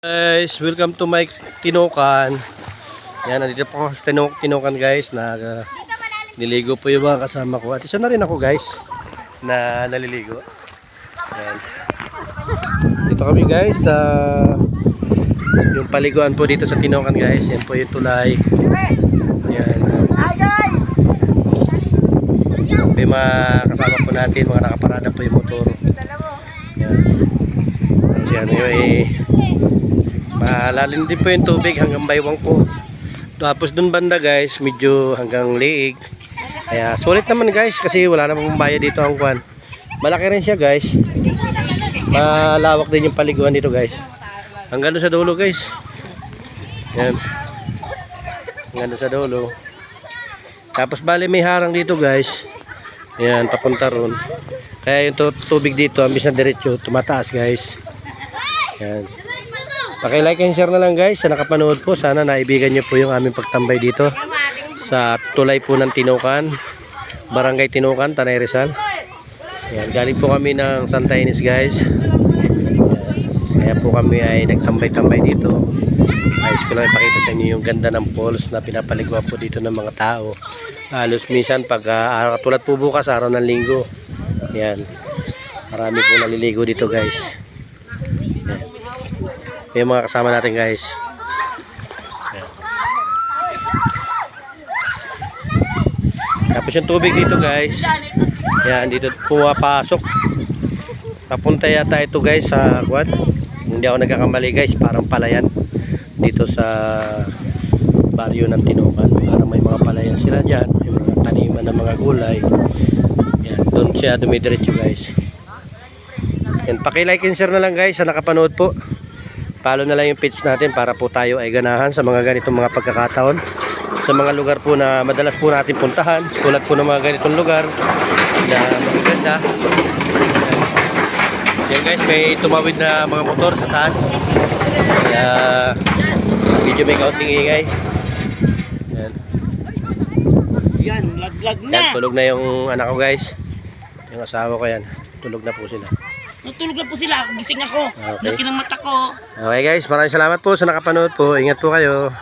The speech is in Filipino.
Guys, welcome to my Tinokan. Yan, nandito po ako sa Tinokan guys. Nililigo po yung mga kasama ko. At isa na rin ako guys na naliligo. Yan. Dito kami guys sa yung paliguan po dito sa Tinokan guys. Yan po yung tulay. Yan. Hi guys! Yung mga kasama po natin, mga nakaparada po yung motor. Yan. Kasi ano yun malalim din po yung tubig hanggang baywang po. Tapos dun banda guys, medyo hanggang liig. Kaya sulit naman guys kasi wala namang bayad dito ang kwan. Malaki rin siya guys. Malawak din yung paliguan dito guys. Hanggang doon sa dulo guys. Yan. Hanggang doon sa dulo. Tapos bali may harang dito guys. Yan, papunta ron. Kaya yung tubig dito, ambis na diretso, tumataas guys. Yan. Paki-like and share na lang guys sa nakapanood po. Sana naibigan nyo po yung aming pagtambay dito sa tulay po ng Tinokan, Barangay Tinokan, Tanay Rizal. Yan, galing po kami ng Santa Ines guys. Kaya po kami ay nagtambay-tambay dito. Ayos ko lang ipakita sa inyo yung ganda ng falls na pinapaligwa po dito ng mga tao. Halos minsan pag tulad po bukas araw ng linggo. Yan. Marami po naliligo dito guys. Yung mga kasama natin guys. Tapos yung tubig dito guys, yan dito pumapasok. Papunta yata ito guys sa kwan. Hindi ako nagkakamali guys, parang palayan dito sa baryo ng Tinokan. Parang may mga palayan sila dyan, yung mga taniman ng mga gulay. Yan, doon siya dumidiretso guys. Yan, paki-like and share na lang guys sa nakapanood po. Follow na lang yung page natin para po tayo ay ganahan sa mga ganitong mga pagkakataon. Sa mga lugar po na madalas po natin puntahan. Tulad po ng mga ganitong lugar na magaganda. Yan guys, may tumawid na mga motor sa taas. Kaya medyo may kaunting ingay. Yan. Yan, laglag na. Yan, tulog na yung anak ko guys. Yung asawa ko yan. Tulog na po sila. Natulog na po sila, gising ako. Okay. Laki ng mata ko. Okay guys, maraming salamat po sa nakapanood po. Ingat po kayo.